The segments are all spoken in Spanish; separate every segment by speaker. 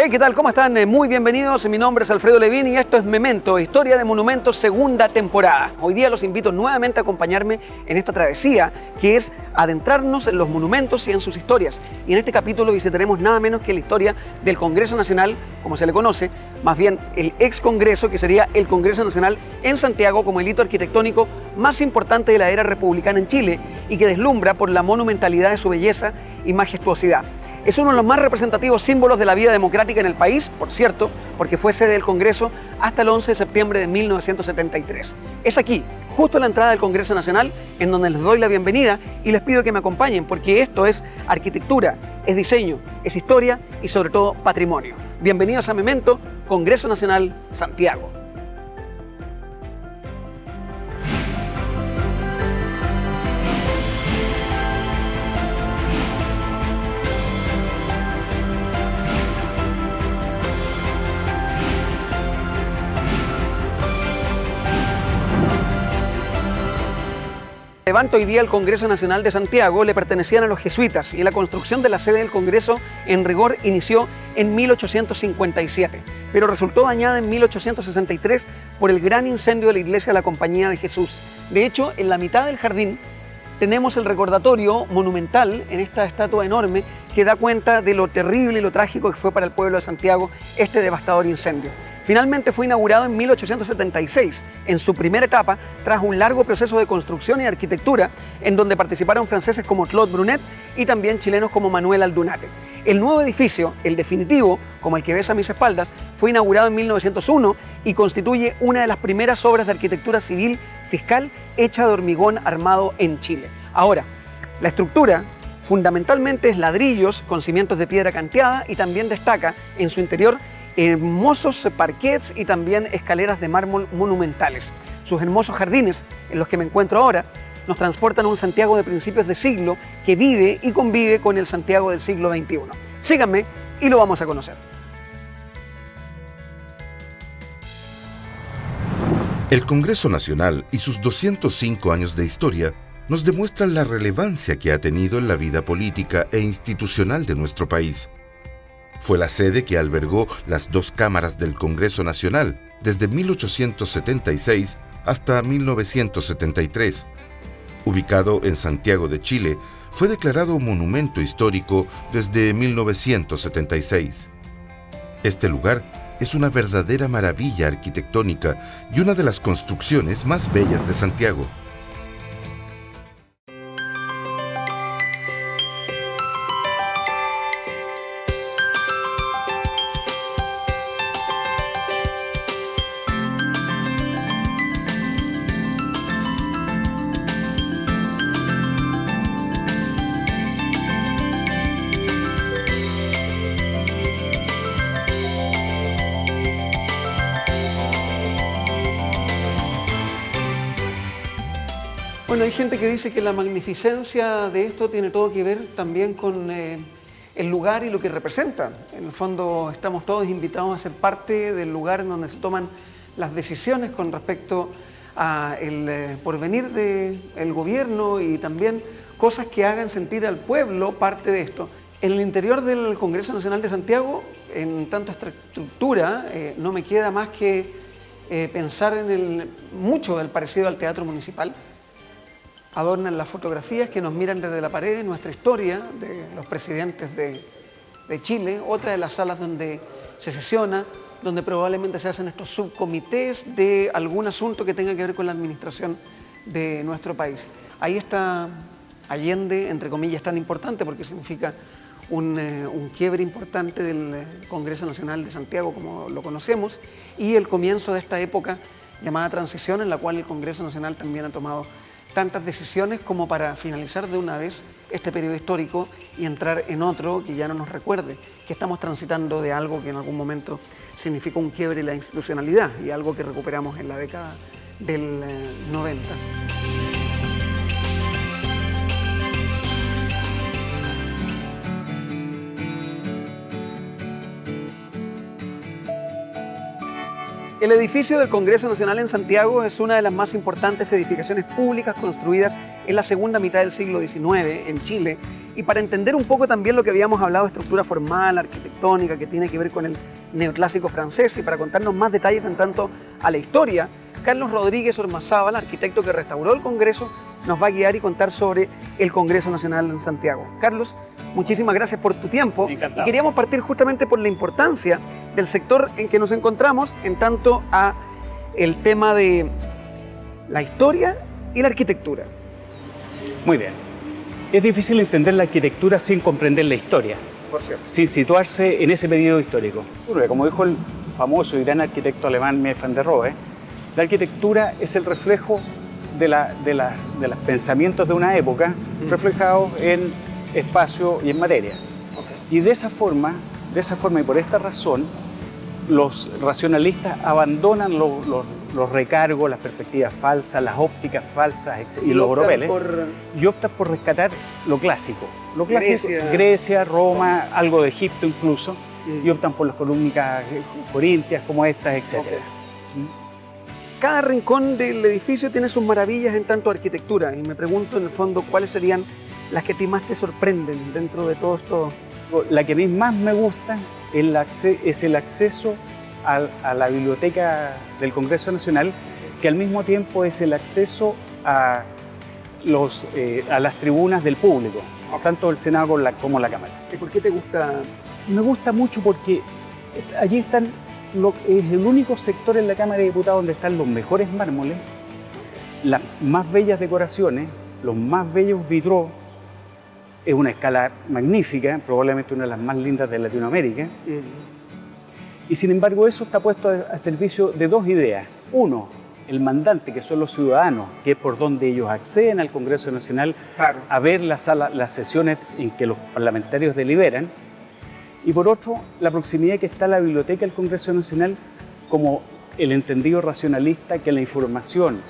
Speaker 1: Hey, ¿qué tal? ¿Cómo están? Muy bienvenidos. Mi nombre es Alfredo Levín y esto es Memento, Historia de Monumentos, segunda temporada. Hoy día los invito nuevamente a acompañarme en esta travesía que es adentrarnos en los monumentos y en sus historias. Y en este capítulo visitaremos nada menos que la historia del Congreso Nacional, como se le conoce, más bien el ex Congreso, que sería el Congreso Nacional en Santiago como el hito arquitectónico más importante de la era republicana en Chile y que deslumbra por la monumentalidad de su belleza y majestuosidad. Es uno de los más representativos símbolos de la vida democrática en el país, por cierto, porque fue sede del Congreso hasta el 11 de septiembre de 1973. Es aquí, justo a la entrada del Congreso Nacional, en donde les doy la bienvenida y les pido que me acompañen, porque esto es arquitectura, es diseño, es historia y sobre todo patrimonio. Bienvenidos a Memento, Congreso Nacional, Santiago. Levanta hoy día el Congreso Nacional de Santiago le pertenecían a los jesuitas y la construcción de la sede del Congreso en rigor inició en 1857, pero resultó dañada en 1863 por el gran incendio de la iglesia de la Compañía de Jesús. De hecho, en la mitad del jardín tenemos el recordatorio monumental en esta estatua enorme que da cuenta de lo terrible y lo trágico que fue para el pueblo de Santiago este devastador incendio. Finalmente fue inaugurado en 1876, en su primera etapa, tras un largo proceso de construcción y arquitectura, en donde participaron franceses como Claude Brunet y también chilenos como Manuel Aldunate. El nuevo edificio, el definitivo, como el que ves a mis espaldas, fue inaugurado en 1901 y constituye una de las primeras obras de arquitectura civil fiscal hecha de hormigón armado en Chile. Ahora, la estructura fundamentalmente es ladrillos con cimientos de piedra canteada y también destaca en su interior hermosos parquets y también escaleras de mármol monumentales. Sus hermosos jardines, en los que me encuentro ahora, nos transportan a un Santiago de principios de siglo que vive y convive con el Santiago del siglo XXI. Síganme y lo vamos a conocer.
Speaker 2: El Congreso Nacional y sus 205 años de historia nos demuestran la relevancia que ha tenido en la vida política e institucional de nuestro país. Fue la sede que albergó las dos cámaras del Congreso Nacional desde 1876 hasta 1973. Ubicado en Santiago de Chile, fue declarado monumento histórico desde 1976. Este lugar es una verdadera maravilla arquitectónica y una de las construcciones más bellas de Santiago.
Speaker 1: Bueno, hay gente que dice que la magnificencia de esto tiene todo que ver también con el lugar y lo que representa. En el fondo estamos todos invitados a ser parte del lugar en donde se toman las decisiones con respecto al porvenir del gobierno y también cosas que hagan sentir al pueblo parte de esto. En el interior del Congreso Nacional de Santiago, en tanto esta estructura, no me queda más que pensar en mucho del parecido al Teatro Municipal. Adornan las fotografías que nos miran desde la pared, nuestra historia de los presidentes de Chile, otra de las salas donde se sesiona, donde probablemente se hacen estos subcomités de algún asunto que tenga que ver con la administración de nuestro país. Ahí está Allende, entre comillas, tan importante porque significa un quiebre importante del Congreso Nacional de Santiago como lo conocemos y el comienzo de esta época llamada transición en la cual el Congreso Nacional también ha tomado tantas decisiones como para finalizar de una vez este periodo histórico y entrar en otro que ya no nos recuerde que estamos transitando de algo que en algún momento significó un quiebre en la institucionalidad y algo que recuperamos en la década del 90. El edificio del Congreso Nacional en Santiago es una de las más importantes edificaciones públicas construidas en la segunda mitad del siglo XIX en Chile. Y para entender un poco también lo que habíamos hablado de estructura formal, arquitectónica, que tiene que ver con el neoclásico francés, y para contarnos más detalles en tanto a la historia, Carlos Rodríguez Ormazábal, arquitecto que restauró el Congreso, nos va a guiar y contar sobre el Congreso Nacional en Santiago. Carlos, muchísimas gracias por tu tiempo.
Speaker 3: Encantado.
Speaker 1: Y queríamos partir justamente por la importancia del sector en que nos encontramos en tanto a el tema de la historia y la arquitectura.
Speaker 3: Muy bien. Es difícil entender la arquitectura sin comprender la historia,
Speaker 1: Por cierto.
Speaker 3: sin situarse en ese periodo histórico. Como dijo el famoso y gran arquitecto alemán Mies van der Rohe, la arquitectura es el reflejo de los pensamientos de una época reflejados en espacio y en materia. Y de esa forma y por esta razón, los racionalistas abandonan los recargos, las perspectivas falsas, las ópticas falsas y los oropeles, y optan por rescatar lo clásico. Lo clásico, Grecia, Roma, algo de Egipto incluso, y optan por las columnas corintias como estas, etc.
Speaker 1: Cada rincón del edificio tiene sus maravillas en tanto a arquitectura, y me pregunto en el fondo cuáles serían las que a ti más te sorprenden dentro de todo esto.
Speaker 3: La que a mí más me gusta es el acceso a la biblioteca del Congreso Nacional, que al mismo tiempo es el acceso a las tribunas del público, tanto el Senado como la Cámara.
Speaker 1: ¿Y por qué te gusta?
Speaker 3: Me gusta mucho porque allí es el único sector en la Cámara de Diputados donde están los mejores mármoles, las más bellas decoraciones, los más bellos vitrós. Es una escala magnífica, probablemente una de las más lindas de Latinoamérica. Y sin embargo eso está puesto a servicio de dos ideas. Uno, el mandante, que son los ciudadanos, que es por donde ellos acceden al Congreso Nacional,
Speaker 1: Claro.
Speaker 3: a ver las sesiones en que los parlamentarios deliberan. Y por otro, la proximidad que está la biblioteca del Congreso Nacional como el entendido racionalista que la información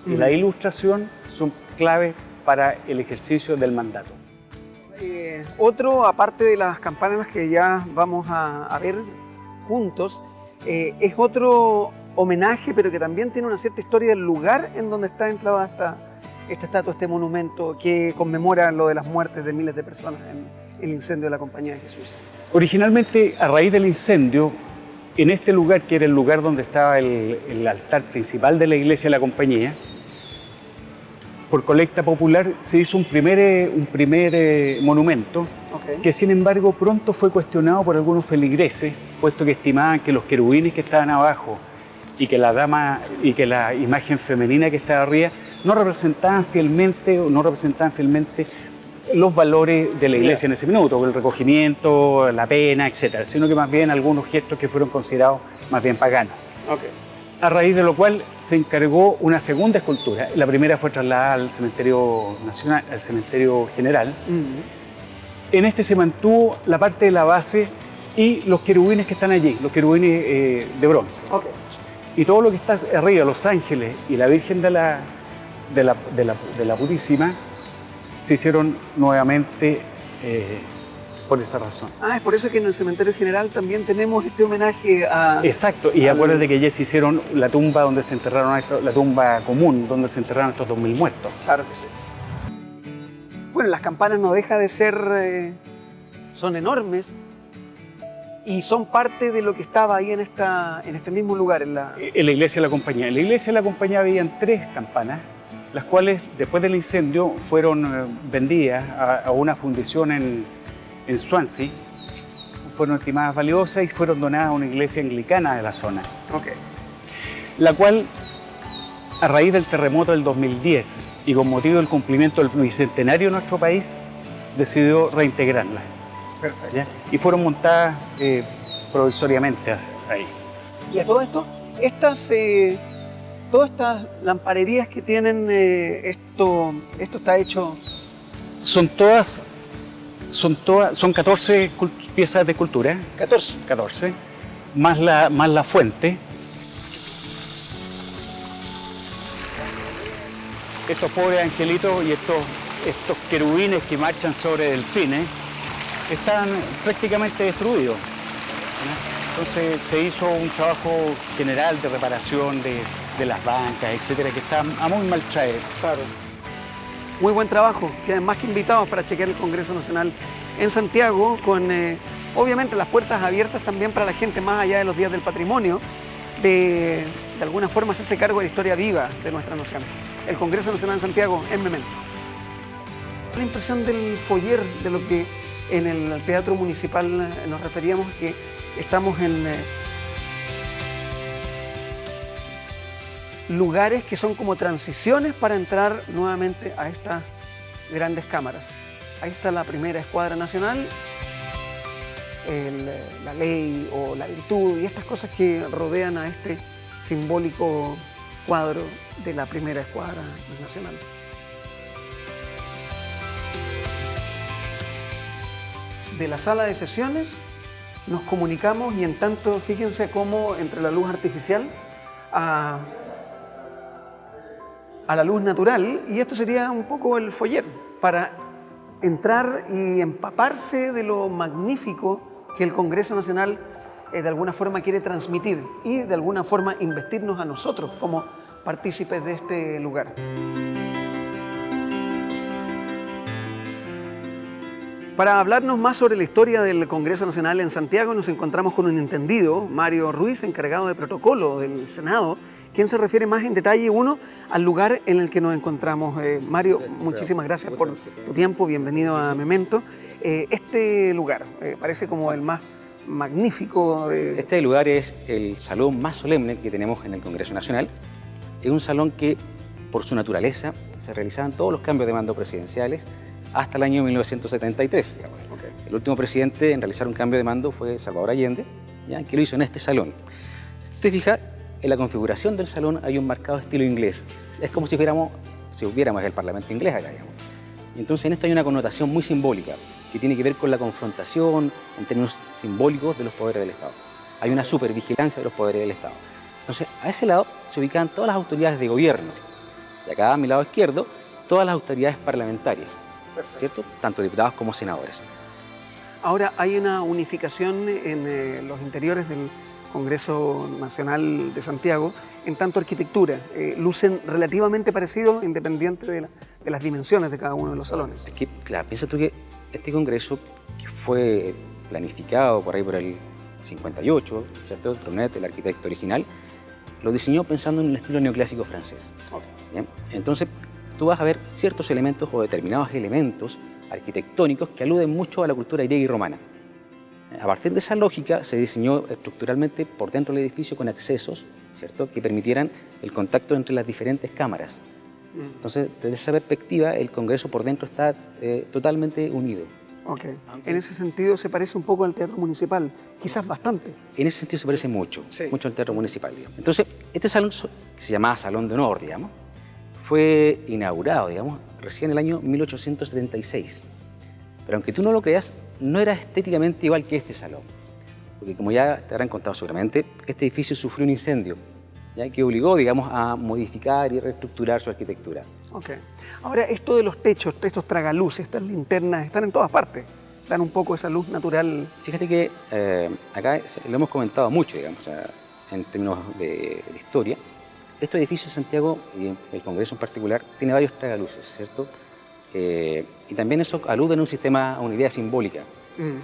Speaker 3: y la ilustración son claves para el ejercicio del mandato.
Speaker 1: Otro, aparte de las campanas que ya vamos a ver juntos, es otro homenaje, pero que también tiene una cierta historia del lugar en donde está enclavada esta estatua, este monumento que conmemora lo de las muertes de miles de personas en el incendio de la Compañía de Jesús.
Speaker 3: Originalmente, a raíz del incendio, en este lugar, que era el lugar donde estaba el altar principal de la iglesia de la Compañía, por colecta popular se hizo un primer monumento, que sin embargo pronto fue cuestionado por algunos feligreses, puesto que estimaban que los querubines que estaban abajo y que la imagen femenina que estaba arriba no representaban fielmente los valores de la iglesia en ese minuto, el recogimiento, la pena, etc., sino que más bien algunos gestos que fueron considerados más bien paganos. A raíz de lo cual se encargó una segunda escultura. La primera fue trasladada al cementerio nacional, al cementerio general. En este se mantuvo la parte de la base y los querubines que están allí, los querubines de bronce. Y todo lo que está arriba, los ángeles y la Virgen de la Purísima, se hicieron nuevamente por esa razón.
Speaker 1: Es por eso que en el cementerio general también tenemos este homenaje a...
Speaker 3: Exacto, y acuérdate que allí se hicieron la tumba donde se enterraron la tumba común, donde se enterraron estos 2.000 muertos.
Speaker 1: Claro que sí. Bueno, las campanas no deja de ser... son enormes y son parte de lo que estaba ahí en este mismo lugar. En la
Speaker 3: iglesia de la Compañía. En la iglesia de la Compañía habían 3 campanas, las cuales después del incendio fueron vendidas a una fundición en Swansea, fueron estimadas valiosas y fueron donadas a una iglesia anglicana de la zona. La cual, a raíz del terremoto del 2010 y con motivo del cumplimiento del bicentenario de nuestro país, decidió reintegrarlas.
Speaker 1: Perfecto.
Speaker 3: ¿Ya? Y fueron montadas provisoriamente ahí.
Speaker 1: Y a todo esto, todas estas lamparerías que tienen, esto está hecho...
Speaker 3: Son 14 piezas de escultura. 14. Más la fuente. Estos pobres angelitos y estos querubines que marchan sobre delfines están prácticamente destruidos. Entonces se hizo un trabajo general de reparación de las bancas, etcétera, que está a muy mal traer.
Speaker 1: Claro. Muy buen trabajo. Quedan más que invitados para chequear el Congreso Nacional en Santiago, con obviamente las puertas abiertas también para la gente más allá de los días del patrimonio, de alguna forma se hace cargo de la historia viva de nuestra nación. El Congreso Nacional en Santiago en Memento. La impresión del foyer, de lo que en el Teatro Municipal nos referíamos, que estamos en lugares que son como transiciones para entrar nuevamente a estas grandes cámaras. Ahí está la primera escuadra nacional, la ley o la virtud y estas cosas que rodean a este simbólico cuadro de la primera escuadra nacional. De la sala de sesiones nos comunicamos y en tanto fíjense cómo entre la luz artificial a la luz natural, y esto sería un poco el foyer para entrar y empaparse de lo magnífico que el Congreso Nacional de alguna forma quiere transmitir y de alguna forma investirnos a nosotros como partícipes de este lugar. Para hablarnos más sobre la historia del Congreso Nacional en Santiago nos encontramos con un entendido, Mario Ruiz, encargado de protocolo del Senado, quien se refiere más en detalle, uno, al lugar en el que nos encontramos. Mario, muchísimas gracias por tu tiempo, bienvenido a Memento. Este lugar parece como el más magnífico.
Speaker 4: Este lugar es el salón más solemne que tenemos en el Congreso Nacional. Es un salón que, por su naturaleza, se realizaban todos los cambios de mando presidenciales hasta el año 1973. Okay. El último presidente en realizar un cambio de mando fue Salvador Allende, ¿ya? Que lo hizo en este salón. Si usted fija, en la configuración del salón hay un marcado estilo inglés. Es como si hubiéramos el Parlamento inglés acá, digamos. Entonces en esto hay una connotación muy simbólica que tiene que ver con la confrontación en términos simbólicos de los poderes del Estado. Hay una supervigilancia de los poderes del Estado. Entonces a ese lado se ubican todas las autoridades de gobierno y acá a mi lado izquierdo todas las autoridades parlamentarias, ¿cierto? Tanto diputados como senadores.
Speaker 1: Ahora hay una unificación en los interiores del Congreso Nacional de Santiago, en tanto arquitectura, lucen relativamente parecidos independiente de las dimensiones de cada uno de los salones.
Speaker 4: Es que, claro, piensa tú que este congreso, que fue planificado por ahí por el 58, ¿cierto? Brunet, el arquitecto original, lo diseñó pensando en un estilo neoclásico francés. Okay. ¿Bien? Entonces, tú vas a ver ciertos elementos o determinados elementos arquitectónicos que aluden mucho a la cultura griega y romana. A partir de esa lógica se diseñó estructuralmente por dentro del edificio con accesos, ¿cierto?, que permitieran el contacto entre las diferentes cámaras. Entonces, desde esa perspectiva, el Congreso por dentro está totalmente unido.
Speaker 1: Okay. En ese sentido se parece un poco al Teatro Municipal, quizás bastante.
Speaker 4: En ese sentido se parece mucho,
Speaker 1: sí,
Speaker 4: mucho al Teatro Municipal, digamos. Entonces, este salón, que se llamaba Salón de Honor, digamos, fue inaugurado, digamos, recién en el año 1876. Pero aunque tú no lo creas, no era estéticamente igual que este salón. Porque como ya te habrán contado seguramente, este edificio sufrió un incendio, ya que obligó, digamos, a modificar y reestructurar su arquitectura.
Speaker 1: Ok. Ahora, esto de los techos, estos tragaluces, estas linternas, están en todas partes. Dan un poco esa luz natural.
Speaker 4: Fíjate que acá lo hemos comentado mucho, digamos, en términos de historia. Este edificio de Santiago, y el Congreso en particular, tiene varios tragaluces, ¿cierto? Y también eso alude a un sistema, a una idea simbólica,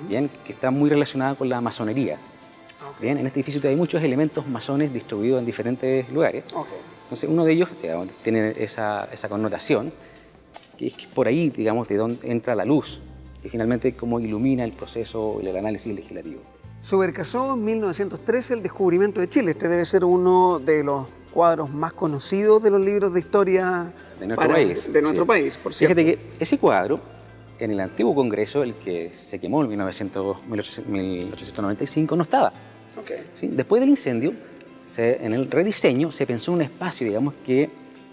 Speaker 4: ¿bien? Que está muy relacionada con la masonería. Okay. Bien, en este edificio hay muchos elementos masones distribuidos en diferentes lugares. Okay. Entonces uno de ellos, digamos, tiene esa connotación, que es que por ahí, digamos, de donde entra la luz, que finalmente cómo ilumina el proceso, el análisis legislativo.
Speaker 1: Subercaseaux, 1913, el descubrimiento de Chile. Este debe ser uno de los cuadros más conocidos de los libros de historia
Speaker 4: de nuestro país.
Speaker 1: De nuestro país, por cierto.
Speaker 4: Fíjate que ese cuadro, en el antiguo Congreso, el que se quemó en 1895, no estaba. Okay. ¿Sí? Después del incendio, en el rediseño, se pensó en un espacio, digamos, que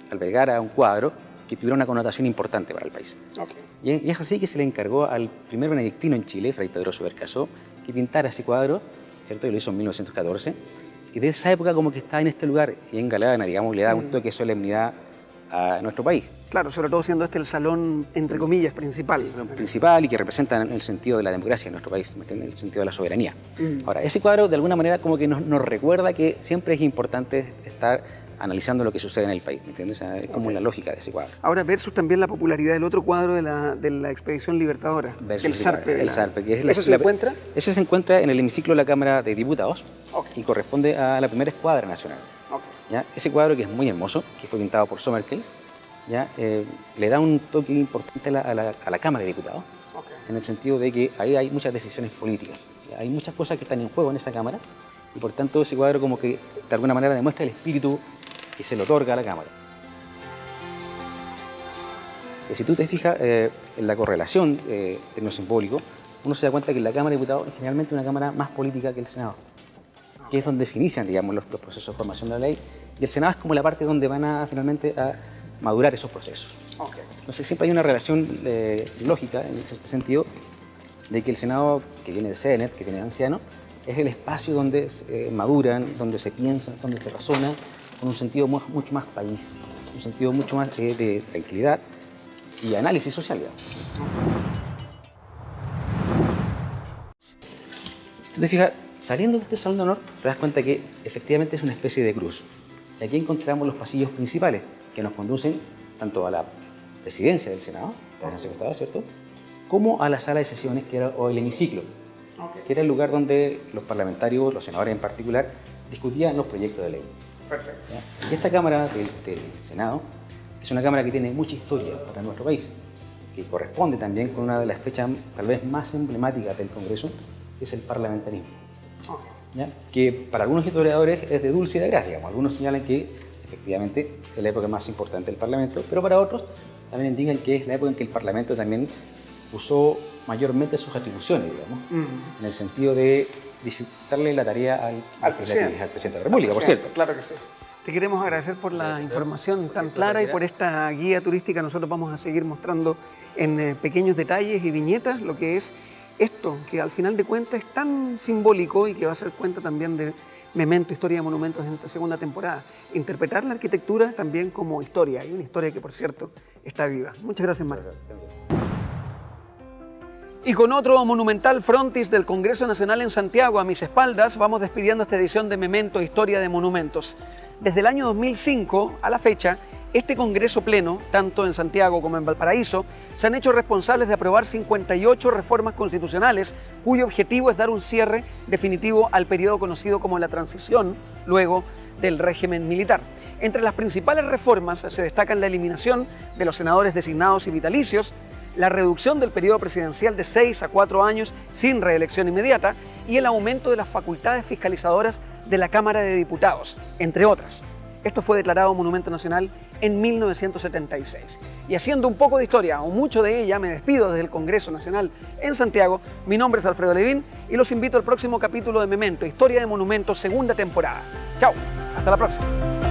Speaker 4: albergara un cuadro que tuviera una connotación importante para el país. Okay. Y es así que se le encargó al primer benedictino en Chile, Fray Pedro Subercaseaux, que pintara ese cuadro, ¿cierto? Y lo hizo en 1914. Y de esa época como que está en este lugar y en Galana, digamos, le da un toque de solemnidad a nuestro país.
Speaker 1: Claro, sobre todo siendo este el salón, entre comillas, principal.
Speaker 4: El salón principal y que representa en el sentido de la democracia en nuestro país, en el sentido de la soberanía. Ahora, ese cuadro de alguna manera como que nos recuerda que siempre es importante estar analizando lo que sucede en el país, ¿me entiendes? Es como la lógica de ese cuadro.
Speaker 1: Ahora, versus también la popularidad del otro cuadro de la Expedición Libertadora, el Zarpe.
Speaker 4: El Zarpe, que es
Speaker 1: ¿Eso se encuentra?
Speaker 4: Ese se encuentra en el hemiciclo de la Cámara de Diputados y corresponde a la primera escuadra nacional. ¿Ya? Ese cuadro, que es muy hermoso, que fue pintado por Sommerkel, ¿ya? Le da un toque importante a la Cámara de Diputados, en el sentido de que ahí hay muchas decisiones políticas, ¿ya? Hay muchas cosas que están en juego en esa Cámara y por tanto ese cuadro como que de alguna manera demuestra el espíritu que se le otorga a la Cámara. Y si tú te fijas en la correlación tecnosimbólico, uno se da cuenta que la Cámara de Diputados es generalmente una Cámara más política que el Senado, que es donde se inician, digamos, los procesos de formación de la ley, y el Senado es como la parte donde van finalmente a madurar esos procesos. Entonces siempre hay una relación lógica en este sentido, de que el Senado, que viene de CENET, que viene de anciano, es el espacio donde maduran, donde se piensa, donde se razona, con un sentido mucho más país, un sentido mucho más de tranquilidad y análisis social, digamos. Si tú te fijas, saliendo de este salón de honor, te das cuenta que efectivamente es una especie de cruz. Y aquí encontramos los pasillos principales que nos conducen tanto a la presidencia del Senado, ¿cierto?, como a la sala de sesiones, que era, o el hemiciclo, que era el lugar donde los parlamentarios, los senadores en particular, discutían los proyectos de ley.
Speaker 1: Perfecto.
Speaker 4: ¿Ya? Y esta Cámara del Senado es una Cámara que tiene mucha historia para nuestro país, que corresponde también con una de las fechas tal vez más emblemáticas del Congreso, que es el parlamentarismo. ¿Ya? Que para algunos historiadores es de dulce y de gras, digamos. Algunos señalan que efectivamente es la época más importante del Parlamento, pero para otros también indican que es la época en que el Parlamento también usó mayormente sus atribuciones, digamos, en el sentido de dificultarle la tarea al presidente de la República, por cierto.
Speaker 1: Claro que sí. Te queremos agradecer por la información tan clara y por esta guía turística. Nosotros vamos a seguir mostrando en pequeños detalles y viñetas lo que es esto, que al final de cuentas es tan simbólico y que va a ser cuenta también de Memento, Historia de Monumentos en esta segunda temporada. Interpretar la arquitectura también como historia, y una historia que, por cierto, está viva. Muchas gracias, Mario. Y con otro monumental frontis del Congreso Nacional en Santiago a mis espaldas, vamos despidiendo esta edición de Memento, Historia de Monumentos. Desde el año 2005 a la fecha, este Congreso Pleno, tanto en Santiago como en Valparaíso, se han hecho responsables de aprobar 58 reformas constitucionales, cuyo objetivo es dar un cierre definitivo al periodo conocido como la transición, luego del régimen militar. Entre las principales reformas se destacan la eliminación de los senadores designados y vitalicios, la reducción del periodo presidencial de 6 a 4 años sin reelección inmediata y el aumento de las facultades fiscalizadoras de la Cámara de Diputados, entre otras. Esto fue declarado Monumento Nacional en 1976. Y haciendo un poco de historia, o mucho de ella, me despido desde el Congreso Nacional en Santiago. Mi nombre es Alfredo Levín y los invito al próximo capítulo de Memento, Historia de Monumentos, segunda temporada. ¡Chao! ¡Hasta la próxima!